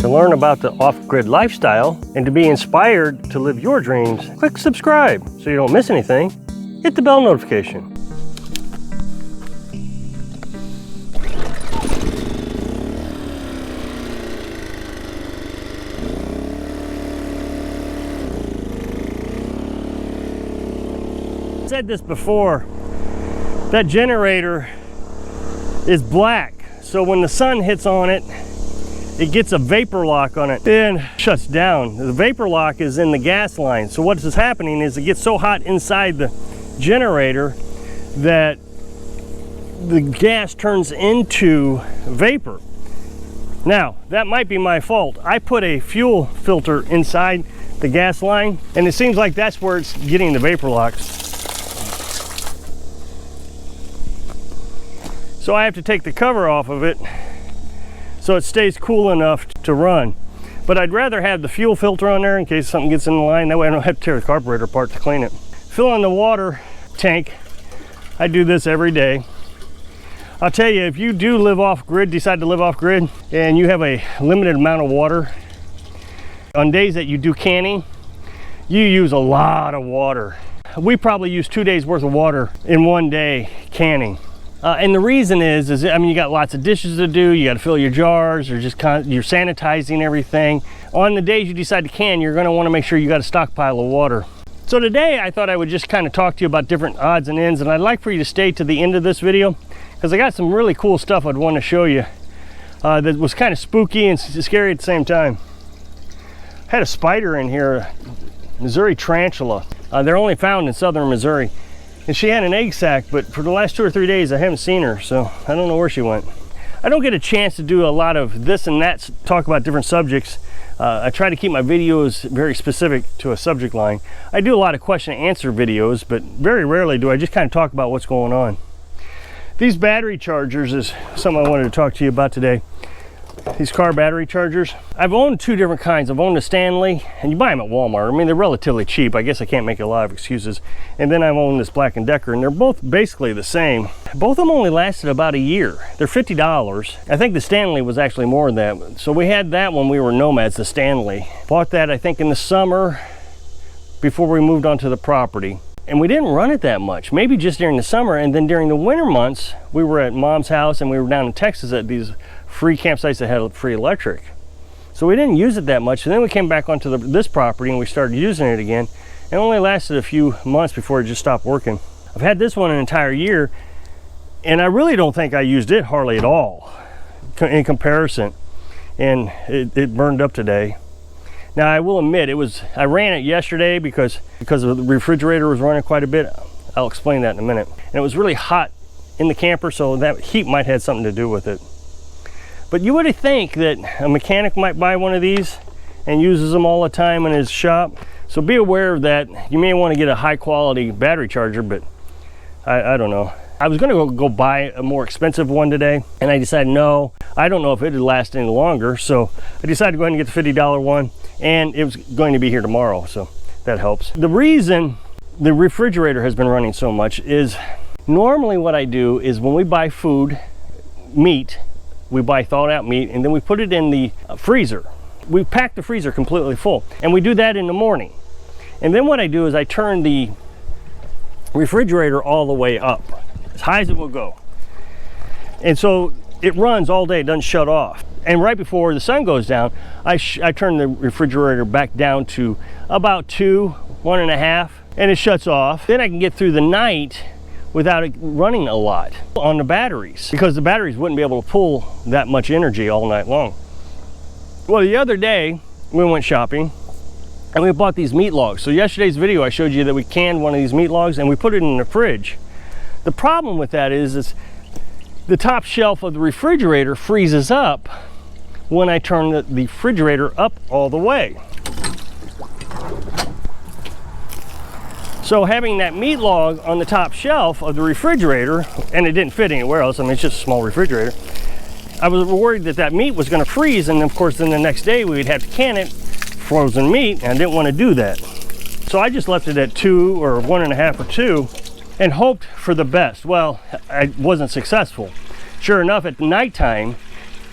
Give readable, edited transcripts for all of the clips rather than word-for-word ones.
To learn about the off-grid lifestyle and to be inspired to live your dreams, click subscribe so you don't miss anything. Hit the bell notification. I said this before, that generator is black, so when the sun hits on it, it gets a vapor lock on it, then shuts down. The vapor lock is in the gas line, so what is happening is it gets so hot inside the generator that the gas turns into vapor. Now, that might be my fault. I put a fuel filter inside the gas line, and it seems like that's where it's getting the vapor locks. So I have to take the cover off of it so it stays cool enough to run. But I'd rather have the fuel filter on there in case something gets in the line. That way I don't have to tear the carburetor apart to clean it. Filling the water tank, I do this every day. I'll tell you, if you do live off grid, decide to live off grid, and you have a limited amount of water, on days that you do canning, you use a lot of water. We probably use 2 days worth of water in one day canning. And the reason is I mean, you got lots of dishes to do, you got to fill your jars, or just you're sanitizing everything. On the days you decide to can, you're going to want to make sure you got a stockpile of water. So today I thought I would just kind of talk to you about different odds and ends, and I'd like for you to stay to the end of this video because I got some really cool stuff I'd want to show you that was kind of spooky and scary at the same time. I had a spider in here, Missouri tarantula. They're only found in southern Missouri. And she had an egg sac, but for the last 2 or 3 days I haven't seen her, so I don't know where she went. I don't get a chance to do a lot of this and that, talk about different subjects. I try to keep my videos very specific to a subject line. I do a lot of question and answer videos, but very rarely do I just kind of talk about what's going on. These battery chargers is something I wanted to talk to you about today. These car battery chargers. I've owned 2 different kinds. I've owned a Stanley, and you buy them at Walmart. I mean, they're relatively cheap. I guess I can't make a lot of excuses. And then I've owned this Black & Decker, and they're both basically the same. Both of them only lasted about a year. They're $50. I think the Stanley was actually more than that. So we had that when we were nomads, the Stanley. Bought that, I think, in the summer before we moved onto the property. And we didn't run it that much, maybe just during the summer. And then during the winter months, we were at Mom's house, and we were down in Texas at these free campsites that had free electric. So we didn't use it that much. And then we came back onto this property and we started using it again. It only lasted a few months before it just stopped working. I've had this one an entire year, and I really don't think I used it hardly at all in comparison. And it burned up today. Now I will admit, I ran it yesterday because the refrigerator was running quite a bit. I'll explain that in a minute. And it was really hot in the camper, so that heat might have something to do with it. But you would think that a mechanic might buy one of these and uses them all the time in his shop. So be aware of that. You may want to get a high quality battery charger, but I don't know. I was going to go buy a more expensive one today, and I decided no, I don't know if it would last any longer. So I decided to go ahead and get the $50 one, and it was going to be here tomorrow, so that helps. The reason the refrigerator has been running so much is normally what I do is when we buy food, meat, we buy thawed out meat, and then we put it in the freezer. We pack the freezer completely full, and we do that in the morning. And then what I do is I turn the refrigerator all the way up, as high as it will go. And so it runs all day, it doesn't shut off. And right before the sun goes down, I turn the refrigerator back down to about 2, 1.5, and it shuts off. Then I can get through the night without it running a lot on the batteries, because the batteries wouldn't be able to pull that much energy all night long. Well, the other day we went shopping and we bought these meat logs. So yesterday's video I showed you that we canned one of these meat logs and we put it in the fridge. The problem with that is the top shelf of the refrigerator freezes up when I turn the refrigerator up all the way. So having that meat log on the top shelf of the refrigerator, and it didn't fit anywhere else, I mean, it's just a small refrigerator, I was worried that that meat was going to freeze, and of course then the next day we would have to can it, frozen meat, and I didn't want to do that. So I just left it at 2 or 1.5 or 2 and hoped for the best. Well, I wasn't successful. Sure enough, at nighttime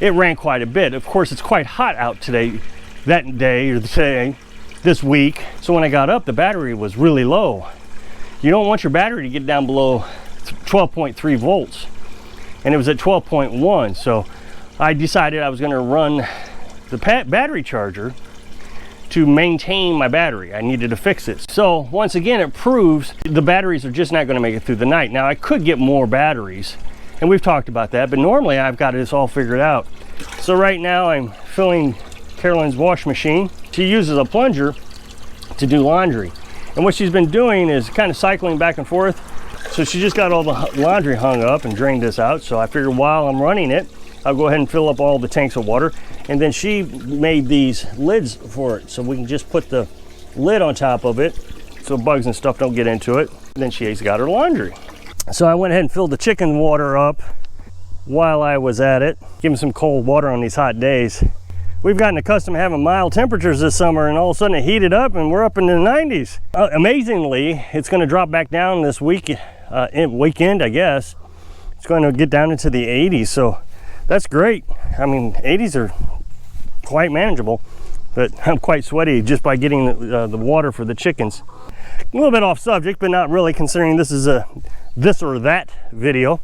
it ran quite a bit. Of course, it's quite hot out today, this week. So when I got up, the battery was really low. You don't want your battery to get down below 12.3 volts. And it was at 12.1. So I decided I was going to run the battery charger to maintain my battery. I needed to fix it. So once again, it proves the batteries are just not going to make it through the night. Now I could get more batteries, and we've talked about that, but normally I've got this all figured out. So right now I'm filling Carolyn's wash machine. She uses a plunger to do laundry. And what she's been doing is kind of cycling back and forth. So she just got all the laundry hung up and drained this out. So I figured while I'm running it, I'll go ahead and fill up all the tanks of water. And then she made these lids for it, so we can just put the lid on top of it so bugs and stuff don't get into it. And then she's got her laundry. So I went ahead and filled the chicken water up while I was at it. Give them some cold water on these hot days. We've gotten accustomed to having mild temperatures this summer, and all of a sudden it heated up and we're up in the 90s. Amazingly, it's going to drop back down this weekend, I guess. It's going to get down into the 80s, so that's great. I mean, 80s are quite manageable, but I'm quite sweaty just by getting the water for the chickens. A little bit off subject, but not really, considering this is a this or that video.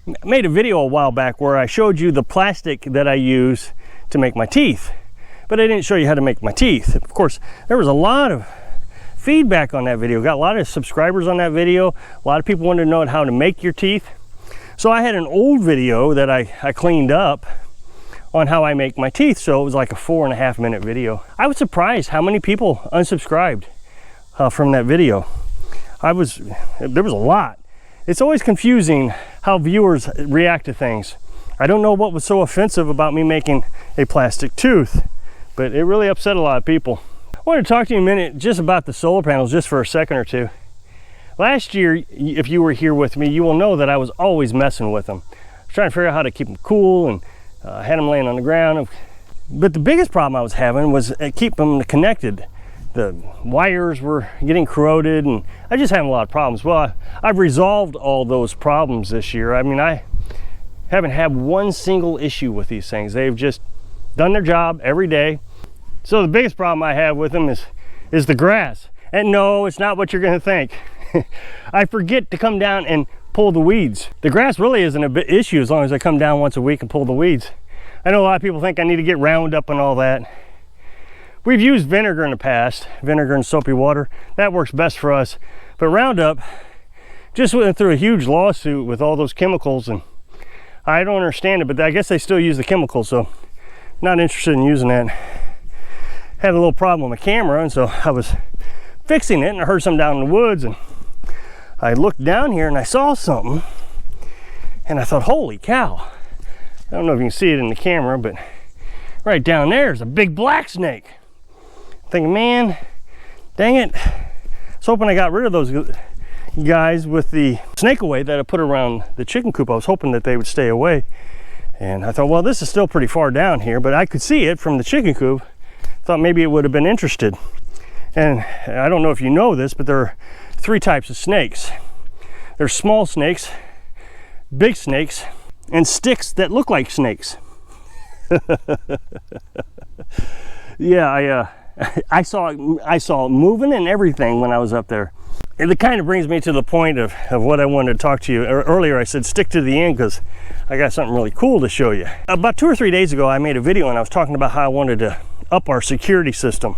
I made a video a while back where I showed you the plastic that I use to make my teeth, but I didn't show you how to make my teeth. Of course, there was a lot of feedback on that video. Got a lot of subscribers on that video. A lot of people wanted to know how to make your teeth. So I had an old video that I cleaned up on how I make my teeth. So it was like a 4.5 minute video. I was surprised how many people unsubscribed from that video. There was a lot. It's always confusing how viewers react to things. I don't know what was so offensive about me making a plastic tooth, but it really upset a lot of people. I want to talk to you a minute just about the solar panels, just for a second or two. Last year, if you were here with me, you will know that I was always messing with them. I was trying to figure out how to keep them cool, and had them laying on the ground. But the biggest problem I was having was keep them connected. The wires were getting corroded, and I just had a lot of problems. Well, I've resolved all those problems this year. I mean, I haven't had one single issue with these things. They've just done their job every day. So the biggest problem I have with them is the grass. And no, it's not what you're going to think. I forget to come down and pull the weeds. The grass really isn't a big issue as long as I come down once a week and pull the weeds. I know a lot of people think I need to get Roundup and all that. We've used vinegar in the past, vinegar and soapy water. That works best for us. But Roundup just went through a huge lawsuit with all those chemicals, and I don't understand it, but I guess they still use the chemicals, so not interested in using that. Had a little problem with my camera, and so I was fixing it, and I heard something down in the woods, and I looked down here and I saw something, and I thought, holy cow. I don't know if you can see it in the camera, but right down there is a big black snake. I'm thinking, man, dang it. I was hoping I got rid of those guys with the snake away that I put around the chicken coop. I was hoping that they would stay away. And I thought, well, this is still pretty far down here, but I could see it from the chicken coop. Thought maybe it would have been interested. And I don't know if you know this, but there are 3 types of snakes. There's small snakes, big snakes, and sticks that look like snakes. Yeah, I saw it moving and everything when I was up there. And it kind of brings me to the point of what I wanted to talk to you. Earlier I said stick to the end because I got something really cool to show you. About 2 or 3 days ago I made a video and I was talking about how I wanted to up our security system.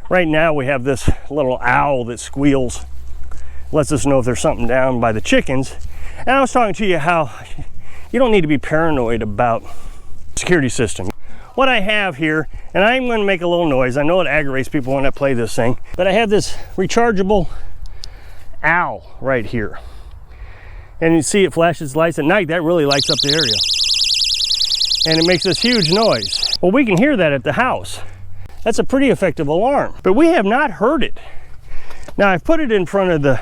Right now we have this little owl that squeals, lets us know if there's something down by the chickens. And I was talking to you how you don't need to be paranoid about security system. What I have here, and I'm going to make a little noise. I know it aggravates people when I play this thing, but I have this rechargeable owl right here. And you see it flashes lights at night. That really lights up the area. And it makes this huge noise. Well, we can hear that at the house. That's a pretty effective alarm, but we have not heard it. Now I've put it in front of the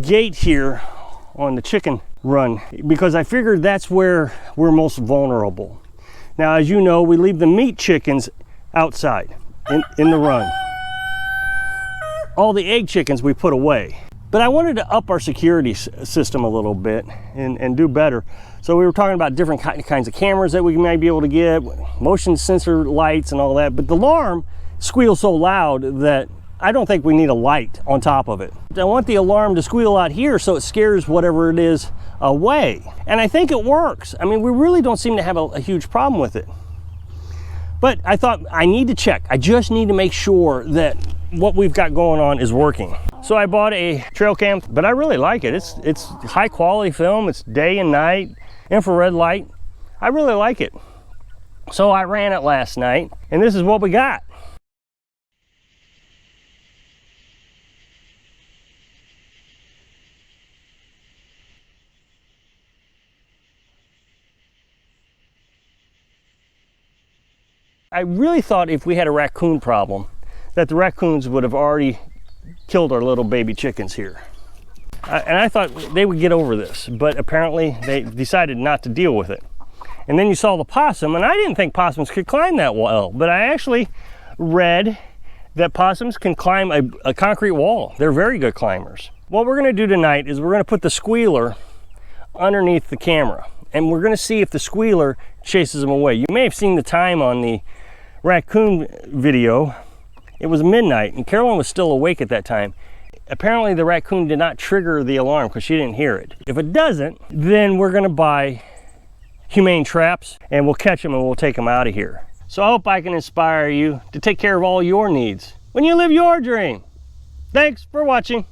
gate here on the chicken run because I figured that's where we're most vulnerable. Now, as you know, we leave the meat chickens outside in the run. All the egg chickens we put away. But I wanted to up our security system a little bit and do better. So we were talking about different kinds of cameras that we might be able to get, motion sensor lights and all that. But the alarm squeals so loud that I don't think we need a light on top of it. I want the alarm to squeal out here so it scares whatever it is away. And I think it works. I mean, we really don't seem to have a huge problem with it. But I thought I need to check. I just need to make sure that what we've got going on is working. So I bought a trail cam, but I really like it. It's high quality film. It's day and night, infrared light. I really like it. So I ran it last night, and this is what we got. I really thought if we had a raccoon problem, that the raccoons would have already killed our little baby chickens here. And I thought they would get over this, but apparently they decided not to deal with it. And then you saw the possum, and I didn't think possums could climb that well, but I actually read that possums can climb a concrete wall. They're very good climbers. What we're gonna do tonight is we're gonna put the squealer underneath the camera, and we're gonna see if the squealer chases them away. You may have seen the time on the raccoon video. It was midnight, and Carolyn was still awake at that time. Apparently the raccoon did not trigger the alarm because she didn't hear it. If it doesn't, then we're gonna buy humane traps and we'll catch them and we'll take them out of here. So I hope I can inspire you to take care of all your needs when you live your dream. Thanks for watching.